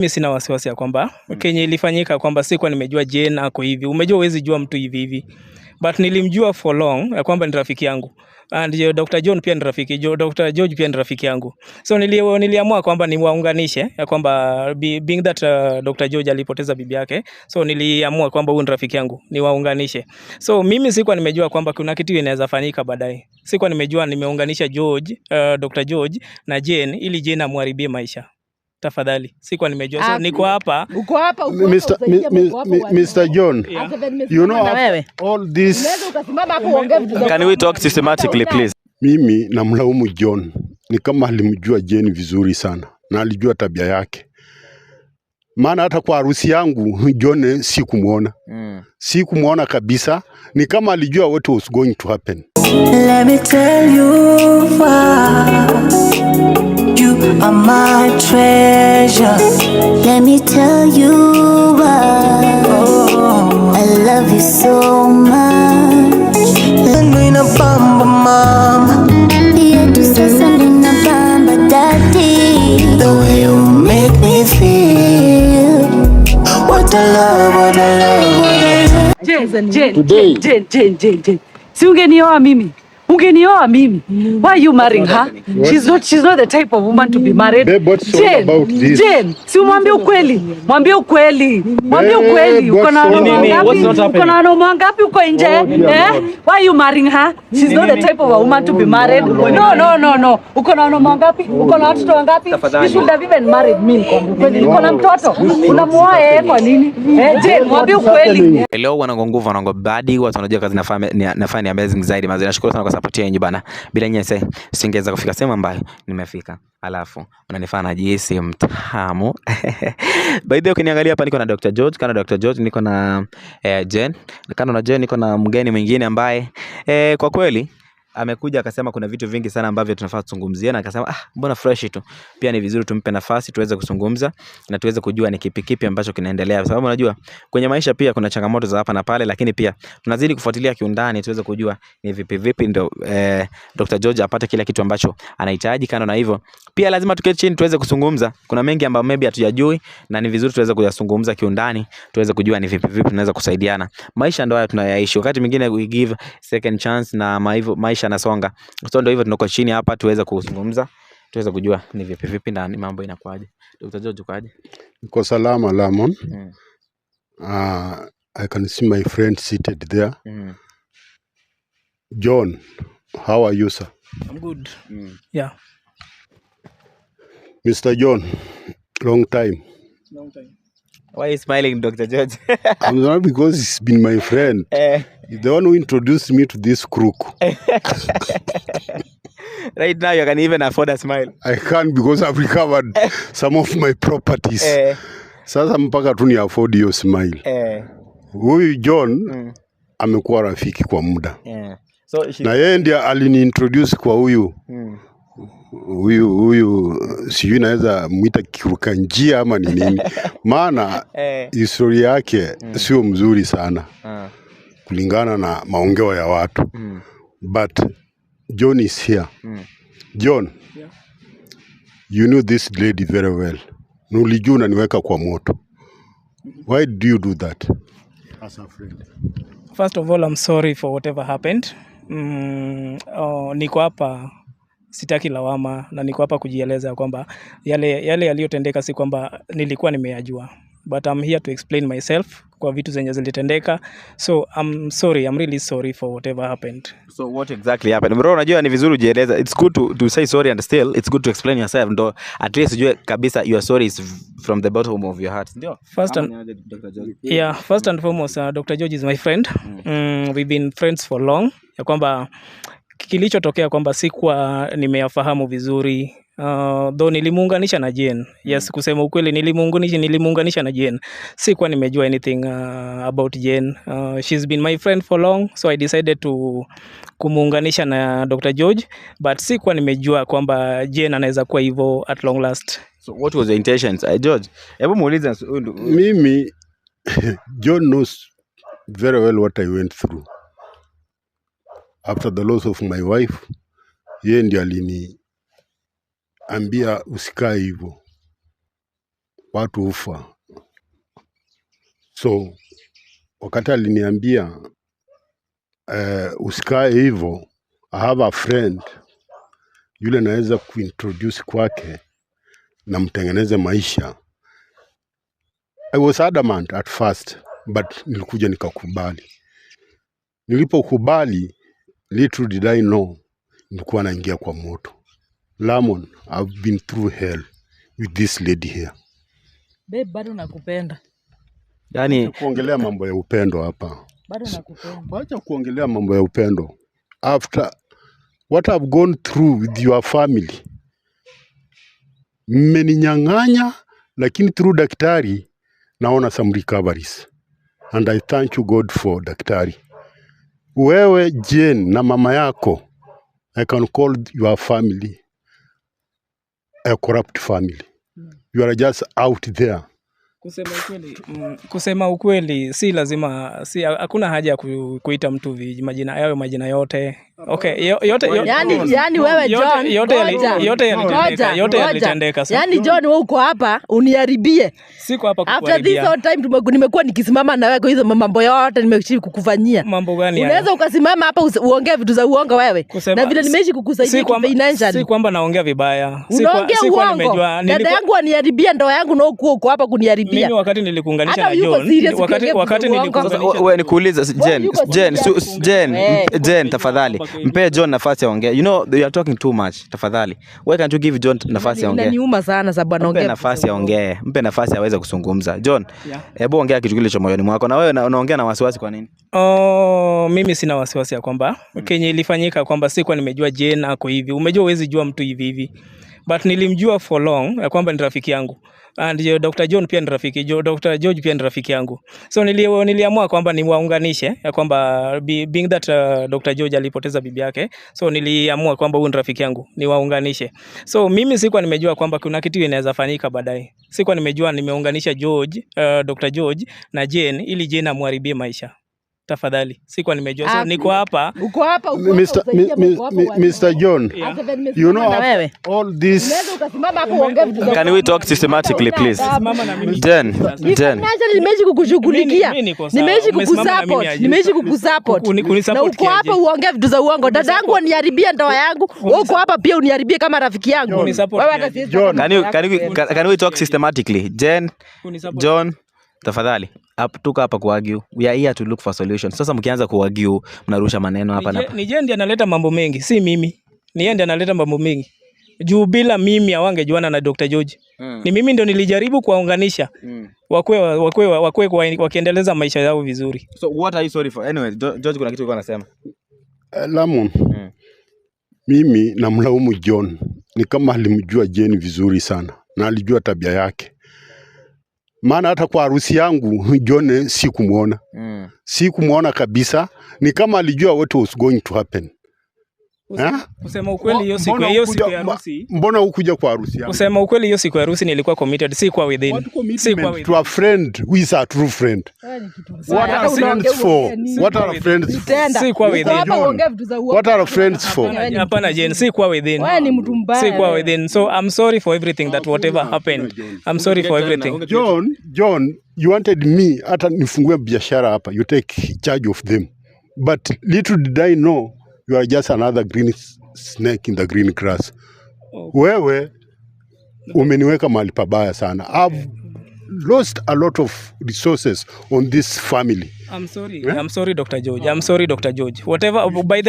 Mimi sina wasiwasi ya kwamba kenye ilifanyika kwamba sikuwa nimejua Jane ako hivi. Umejua huwezi jua mtu hivi. But nilimjua for long ya kwamba ni rafiki yangu. And Dr. John pia ni rafiki, Dr. George pia ni rafiki yangu. So niliamua kwamba niwaunganishe ya kwamba being that Dr. George alipoteza bibi yake. So niliamua kwamba huyu ni rafiki yangu, niwaunganishe. So mimi sikuwa nimejua kwamba kuna kitu inaweza fanyika baadaye. Sikuwa nimejua nimeunganisha Dr. George na Jane ili Jane amharibie maisha. Tafadhali. Sikuwa nimejua. So niko hapa. Uko hapa Mr. John. Yeah. You know all this. Can we talk systematically please? Mimi namlaumu John. Ni kama alimjua Jane vizuri sana na alijua tabia yake. Maana hata kwa harusi yangu John sikumuona. Sikumuona kabisa. Ni kama alijua what was going to happen. Let me tell you why you are my treasure. Let me tell you why I love you so much. Nina bamba mama, yetu sasa nina bamba daddy. The way you make me feel, what a love, what a love, what a love. Jane. Si ungenioa mimi. Why are you marrying her? She's not the type of woman to be married. Babe, what's all about this? Jane, si mwambie ukweli. Uko na wanaume ngapi uko nje? Why are you marrying her? She's not the type of a woman to be married. No. Uko na wanaume ngapi? Uko na watoto wangapi? You should have even married me. Uko na mtoto. Unamuoa yeye kwa nini? Jane, mwambie ukweli. Hello wanangu wanangu badi watu wanajua kazi nafanya ni amazing zaidi. Nashukuru sana kwa support yenu bana. Bila nyinyi singeweza kufika sehemu ambayo nimefika. Alafu unanifanya najihisi mtamu. By the way ukiniangalia hapa niko na Dr. George, kana Dr. George niko na Jane. Kana na Jane niko na mgeni mwingine ambaye kwa kweli amekuja akasema kuna vitu vingi sana ambavyo tunafaa kuzungumzia na akasema mbona fresh tu. Pia ni vizuri tumpe nafasi tuweze kuzungumza na tuweze kujua ni kipi ambacho kinaendelea. Kwa sababu unajua kwenye maisha pia kuna changamoto za hapa na pale, lakini pia tunazidi kufuatilia kiundani tuweze kujua ni vipi ndio Dr. George apate kila kitu ambacho anahitaji. Kando na hivyo pia lazima tuketi chini tuweze kuzungumza. Kuna mengi ambayo maybe hatujajui na ni vizuri tuweze kuyazungumza kiundani, tuweze kujua ni vipi tunaweza kusaidiana. Maisha ndio haya tunayaishi. Wakati mwingine we give second chance na maisha nasonga. So ndio hivyo tunako chini hapa tuweze kuzungumza, tuweze kujua ni vipi na mambo inakuaje. Dr. George ukaje? Niko salama Lamon. I can see my friend seated there. John, how are you, sir? I'm good. Yeah. Mr. John, long time. Why are you smiling, Dr. George? I'm not, because he's been my friend. He's the one who introduced me to this crook. Right now you can even afford a smile. I can't because I've recovered some of my properties. Sasa mpaka tu ni afford your smile. Huyu John amekuwa rafiki kwa muda. So na yeye ndiye aliniintroduce kwa huyu. Huyu sijui naweza muita kiruka njia ama ni nini. Maana historia yake sio mzuri sana. Kulingana na maongeo ya watu. But John is here. John, you know this lady very well. Nulijua unaniweka kwa moto. Why do you do that as a friend? First of all, I'm sorry for whatever happened. Niko hapa sitaki lawama na niko hapa kujieleza kwamba yale yaliyotendeka si kwamba nilikuwa nimeyajua. But I'm here to explain myself kwa vitu zenye zilitendeka. So I'm sorry, I'm really sorry for whatever happened. So what exactly happened? Bro, unajua ni vizuri ujieleza. It's good to say sorry and still it's good to explain yourself. Ndo at least ujue kabisa your sorry is from the bottom of your heart. Ndio. First and foremost, Dr. George is my friend. We've been friends for long. Ya kwamba kilichotokea kwamba sikuwa nimeyafahamu vizuri. Though nilimuunganisha na Jane. Yes, kusema ukweli nilimuunganisha na Jane. Sikuwa nimejua anything about Jane. She's been my friend for long, so I decided to kumuunganisha na Dr. George, but sikuwa nimejua kwamba Jane anaweza kuwa hivyo at long last. So what was the intentions? George, hebu muulize mimi. John knows very well what I went through after the loss of my wife. Yeye ndiye aliniambia usikae hivyo. watu ufa. So wakati aliniambia usikae hivyo, I have a friend yule naweza kuintroduce kwake na mtengeneze maisha. I was adamant at first, but nilikuja nikakubali. Nilipokubali, little did I know, nilikuwa naingia kwa moto. Lamon, I've been through hell with this lady here. Babe, bado nakupenda. Yani kuongelea mambo ya upendo hapa. Bado nakupenda. Wacha kuongelea mambo ya upendo. After what I've gone through with your family, mmeninyang'anya, lakini through daktari naona some recoveries. And I thank you God for daktari. Wewe Jane na mama yako, I can call your family a corrupt family. You are just out there. Kusema ukweli si lazima, si hakuna haja ya kuita mtu majina yao, majina yote. Okay, yote yani wewe John, yote yalitendeka. Yani John, wewe uko hapa uniharibie. Siko hapa kukuharibia. After this all time nimekuwa nikisimama na wewe kwa hizo mambo yote nimeishi kukufanyia. Mambo gani? Unaweza ukasimama hapa uongee vitu za uongo wewe. Na vile nimeishi kukusaidia financially. Si kwamba naongea vibaya. Si kwa nimejua. Dada yangu aniharibia ndoa yangu na uko hapa kuniharibia. Mimi wakati nilikuunganisha na John, wakati nilikuunganisha. Wewe nikuuliza Jen, tafadhali mpe John nafasi aongee. You know you are talking too much. Tafadhali. Why can't you give John nafasi aongee? Inaniuma sana sababu anaongea. Mpe nafasi aongee. Mpe nafasi aweze kuzungumza. John, hebu ongea kitu kile cha moyoni mwako. Na wewe unaongea na wasiwasi kwa nini? Mimi sina wasiwasi ya kwamba kenye ilifanyika kwamba sikuwa nimejua Jane ako hivi. Umejua huwezi jua mtu hivi. But nilimjua for long ya kwamba ni rafiki yangu. And Dr. John pia ni rafiki, Dr. George pia ni rafiki yangu. So niliamua kwamba niwaunganishe ya kwamba being that Dr. George alipoteza bibi yake. So niliamua kwamba huyu ni rafiki yangu, niwaunganishe. So mimi sikuwa nimejua kwamba kuna kitu inaweza fanyika baadaye. Sikuwa nimejua nimeunganisha Dr. George na Jane ili Jane amharibie maisha. Tafadhali. Sikuwa nimejua. So niko hapa. Uko hapa Mr. John. You know all this. Can we talk systematically please? Jen. Nimeishi kukushughulikia. Nimeishi kukusupport. Na uko hapa uongee vitu za uongo. Dadangu aniharibia ndoa yangu. Uko hapa pia uniharibie kama rafiki yangu. Wewe hata siwezi. Can we talk systematically? Jen, John, tafadhali. Tuko hapa kuargue. We are here to look for solutions. Sasa mkianza kuargue, mnarusha maneno hapa na. Ni Jane ndiye analeta mambo mengi, si mimi. Ni yeye ndiye analeta mambo mengi. Juu bila mimi hawangejuana na Dr. George. Ni mimi ndio nilijaribu kuwaunganisha. Wakwe wakiendeleza maisha yao vizuri. So what are you sorry for? Anyway, George kuna kitu anasema. Lamon. Mimi namlaumu John. Ni kama alimjua Jane vizuri sana na alijua tabia yake. Maana hata kwa harusi yangu John sikumuona. Sikumuona kabisa. Ni kama alijua what was going to happen. Kusema ukweli hiyo siku ya harusi. Mbona hukuja kwa harusi yangu? Kusema ukweli hiyo siku ya harusi nilikuwa committed, si kwa within. Si kwa within. To a friend who is a true friend. What are friends for? What are friends for? Si kwa within. What are friends for? Hapana Jane, si kwa within. Wewe ni mtu mbaya. Si kwa within. So I'm sorry for everything that whatever happened. I'm sorry for everything. John, you wanted me hata nifungue biashara hapa. You take charge of them. But little did I know you are just another green snake in the green grass. Wewe umeniweka mahali pabaya sana. I've lost a lot of resources on this family. I'm sorry Dr. George. I'm sorry Dr. George. Whatever by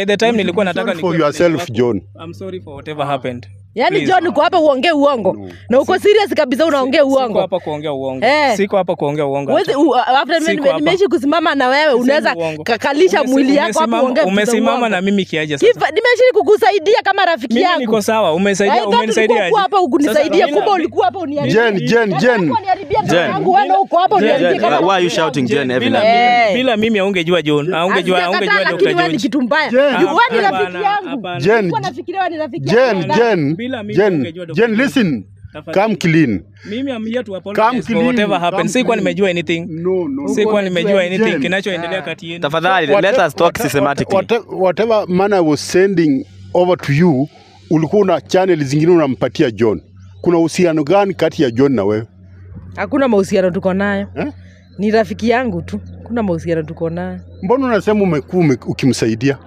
the time nilikuwa nataka for yourself John. I'm sorry for whatever happened. Yani John uko hapa uongee uongo. Na uko serious kabisa unaongea uongo. Siko hapa kuongea uongo. Siko hapa kuongea uongo. After nimeishi kusimama na wewe unaweza kakalisha mwili yako hapo uongee. Umesimama na mimi kiaje sasa? Nimeishi kukusaidia kama rafiki yangu. Mimi niko sawa, umenisaidia aje? Uko hapa ukunisaidia kumbe ulikuwa hapa uniharibia. Jen. Wewe uko hapa uniharibia kama. Why are you shouting Jen? Bila mimi haungejua John. Haungejua Dr. George. Wewe ni kitu mbaya. Wewe ni rafiki yangu. Jen. Nafikiria ni rafiki yangu. Jen, listen. Come clean. Mimi am here to apologize for whatever happened. Sikuwa nimejua anything. Sikuwa nimejua anything kinachoendelea kati yenu. Tafadhali, let us talk systematically. Whatever man I was sending over to you, ulikuwa na channel zingine unampatia John. Kuna uhusiano gani kati ya John na wewe? Hakuna mahusiano tuko nayo. Ni rafiki yangu tu. Kuna mahusiano tuko nayo. Mbona unasema umekuwa ukimsaidia?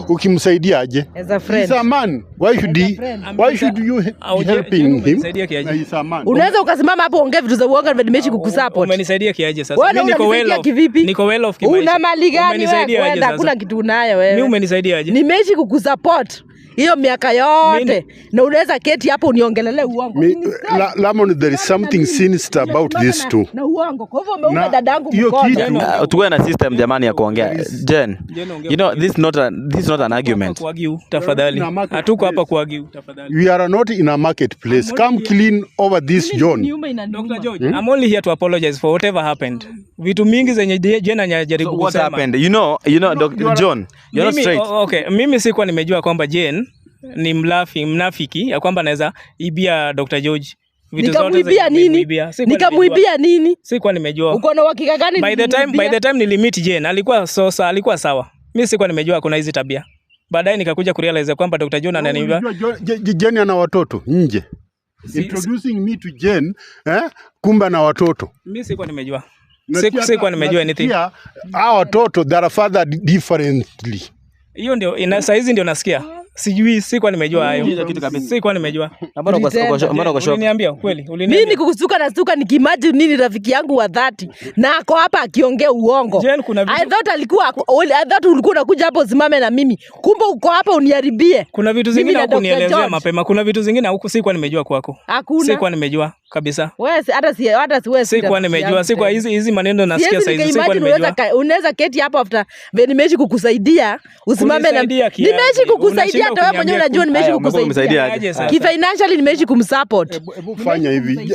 Ukimsaidia aje? As a friend. He's a man. Why should you helping him? He's a man. Unaweza ukasimama hapo ongea vitu za uongo na nimeshi kukusupport. Umenisaidia kiaje sasa? Mimi niko well off. Niko well off kimaisha. Una mali gani wewe? Hakuna kitu unayo wewe. Mimi umenisaidia aje? Nimeshi kukusupport. Hiyo miaka yote na unaweza keti hapo uniongelele uongo. Lamon, there is something sinister about this too. Na uongo. Kwa hivyo umeuma dadangu mkono. Tuwe na system jamani ya kuongea. Jen, you know this is not an argument. Tafadhali. Hatuko hapa kuargue tafadhali. We are not in a marketplace. Come clean over this John. Dr. George, I'm only here to apologize for whatever happened. Vitu mingi zenye Jen anajaribu kusema. What happened? You know Dr. John, you're not straight. Okay, mimi sikuwa nimejua kwamba Jen ni mnafiki ya kwamba anaweza ibia Dr. George. Nikamwibia nini? Nikamwibia nini? Sikuwa nimejua. Uko na uhakika gani? By the time nilimit Jen alikuwa sawa. Mimi sikuwa nimejua kuna hizi tabia. Baadaye nikakuja kurealize kwamba Dr. John ananiibia. Jen ana watoto nje. Introducing me to Jen, kumbe na watoto. Mimi sikuwa nimejua. Sikuwa nimejua anything. Hao watoto their father differently. Hiyo ndio saa hizi ndio nasikia. Sijui, sikuwa nimejua hayo. Sikuwa nimejua. Mbona uliniambia kweli? Mimi nikukusuka na suka nikimagine nini rafiki yangu wa 30 na ako hapa akiongea uongo. I thought ulikuwa unakuja hapo usimame na mimi. Kumbe uko hapa uniharibie. Kuna vitu zingine hukunielezea mapema. Kuna vitu zingine huko sikuwa nimejua kwako. Sikuwa nimejua kabisa. Wewe hata wewe sikuwa nimejua. Sikuwa hizi maneno nasikia sasa hizi sikuwa nimejua. Unaweza keti hapo after nimeshi kukusaidia usimame na nimeshi kukusaidia hata wewe mwenyewe unajua nimeshi kukusaidia. Kifinancially nimeshi kumsupport. Hebu fanya hivi.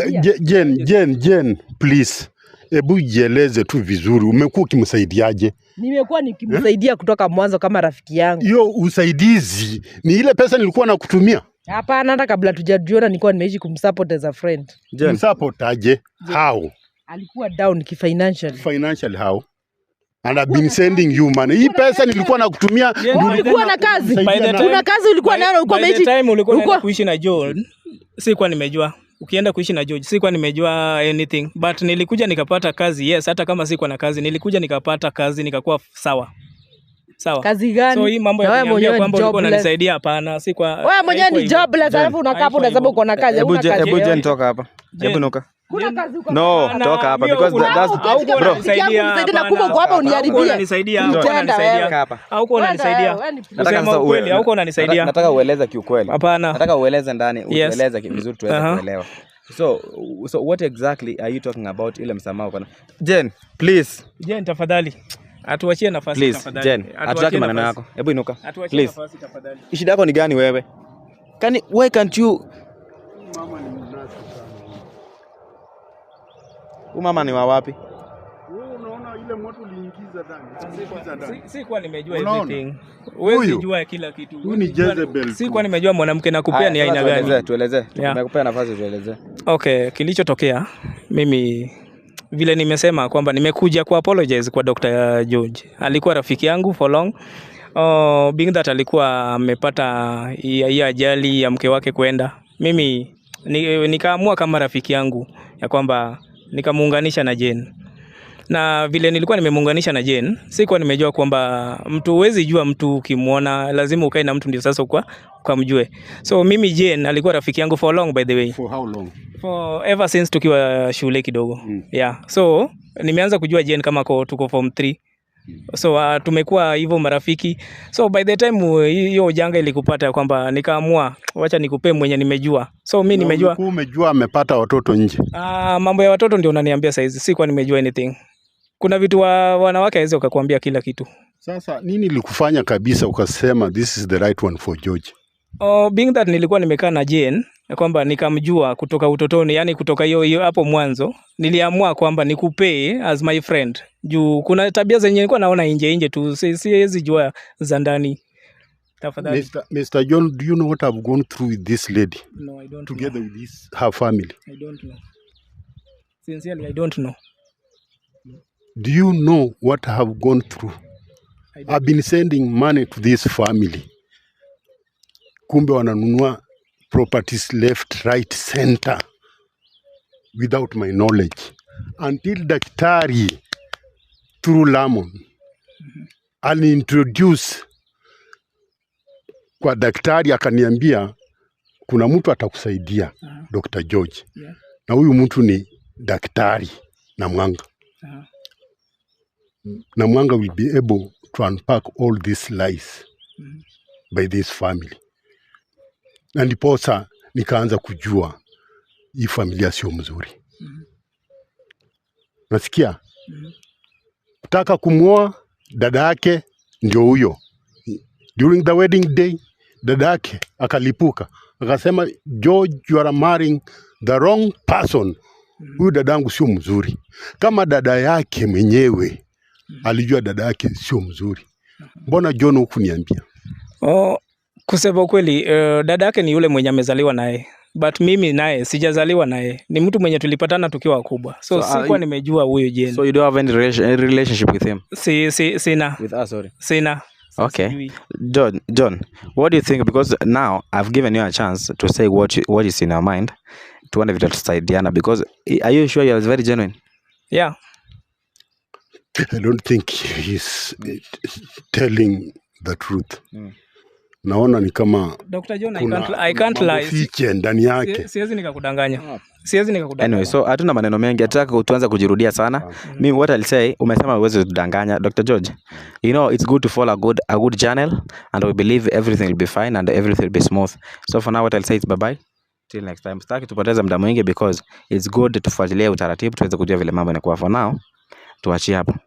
Jen, please. Hebu jieleze tu vizuri. Umekuwa ukimsaidiaje? Nimekuwa nikimsaidia kutoka mwanzo kama rafiki yangu. Hiyo usaidizi ni ile pesa nilikuwa nakutumia? Hapana, hata kabla tujajiona nilikuwa nimeishi kumsupport as a friend. Kumsupport aje? How? Alikuwa down kifinancially. Financially how? And I've been sending you money. Hii pesa nilikuwa nakutumia. Ulikuwa na kazi. Kuna kazi ulikuwa nayo ulikuwa umeishi. By the time ulikuwa kuishi na John, sikuwa nimejua. Ukienda kuishi na George, sikuwa nimejua anything. But nilikuja nikapata kazi. Yes, hata kama sikuwa na kazi, nilikuja nikapata kazi nikakuwa sawa. Sawa. Kazi gani? So hii mambo ya kuniambia kwamba ulikuwa unanisaidia hapana, si kwa wewe mwenyewe ni jobless alafu unakaa hapo unasema uko na kazi. Hebu Jen toka hapa. Hebu nuka. Kuna kazi uko. No, toka hapa because that's bro. Nisaidia na kubwa uko hapa uniharibie. Unanisaidia hapa. Hauko unanisaidia. Nataka sasa ukweli, hauko unanisaidia. Nataka ueleze kiukweli. Hapana. Nataka ueleze ndani, ueleze vizuri tuweze kuelewa. So what exactly are you talking about ile msamaha uko na? Jen, please. Jen tafadhali. Atuachie nafasi tafadhali. Jen, hatutaki maneno yako. Hebu inuka. Atuachie nafasi tafadhali. Shida yako ni gani wewe? Why can't you? Mama ni mnasi sana. Mama ni wa wapi? Wewe unaona ile moto uliingiza ndani. Sikuwa nimejua everything. Wewe jua kila kitu. Huyu ni Jezebel. Sikuwa nimejua mwanamke nakupea ni aina gani. Tueleze. Nimekupea nafasi tueleze. Okay, kilichotokea mimi vile nimesema kwamba nimekuja ku apologize kwa Dr. George. Alikuwa rafiki yangu for long. Being that alikuwa amepata hii ajali ya mke wake kwenda. Mimi nikaamua kama rafiki yangu ya kwamba nikamuunganisha na Jen. Na vile nilikuwa nimemuunganisha na Jen, sikuwa nimejua kwamba mtu huwezi jua mtu ukimwona lazima ukae na mtu ndio sasa ukamjue. So mimi Jen alikuwa rafiki yangu for long by the way. For how long? For ever since tukiwa shule kidogo. Yeah. So nimeanza kujua Jen kama tuko form 3. So tumekuwa hivyo marafiki. So by the time hiyo janga ilikupata kwamba nikaamua wacha nikupe mwenye nimejua. So mimi nimejua. Umejua amepata watoto nje. Mambo ya watoto ndio unaniambia saizi. Sikuwa nimejua anything. Kuna vitu wanawake hawezi wakakwambia kila kitu. Sasa nini likufanya kabisa ukasema this is the right one for George? Being that nilikuwa nimekaa na Jen kwamba nikamjua kutoka utotoni, yani kutoka hiyo hapo mwanzo, niliamua kwamba nikupee as my friend. Juu kuna tabia zenye nilikuwa naona nje tu, siwezi jua za ndani. Tafadhali. Mr. John, do you know what I've gone through with this lady? No, I don't together know. With her family. I don't know. Sincerely, I don't know. Do you know what I have gone through? I've been sending money to this family. Kumbe wananunua properties left, right, center. without my knowledge until daktari through Lamon alintroduce kwa daktari, akaniambia kuna mtu atakusaidia, Dr. George. Na huyu mtu ni daktari Namwanga. Namwanga will be able to unpack all these lies by this family. Na ndiposa nikaanza kujua hii familia sio mzuri. Nasikia kutaka kumuoa dada yake ndio huyo. During the wedding day, dada yake akalipuka, akasema George, you are marrying the wrong person. Huyu dadangu sio mzuri. Kama dada yake mwenyewe alijua dada yake sio mzuri, mbona John hukuniambia? Kusema ukweli, dada yake ni yule mwenye amezaliwa naye, but mimi naye sijazaliwa naye. Ni mtu mwenye tulipatana tukiwa wakubwa, so sikuwa nimejua huyo Jane. So you don't have any relationship with him? Sina. With us, sorry. Sina. Okay. John, what do you think? Because now I've given you a chance to say what is in your mind. To one of you to say Diana, because are you sure you're very genuine? Yeah. I don't think he's telling the truth. Naona ni kama Dr. John, I can't lie. Fiche ndani yake. Siwezi nikakudanganya. Anyway, so hatuna maneno mengi, nataka tuanze kujirudia sana. Mimi what I'll say, umesema uweze kudanganya. Dr. George, you know it's good to follow a good channel, and we believe everything will be fine and everything will be smooth. So for now what I'll say is bye bye. Till next time. Sitaki tupoteze muda mwingi because it's good tufuatilie utaratibu tuweze kujua vile mambo yanakuwa. For now tuachie hapa.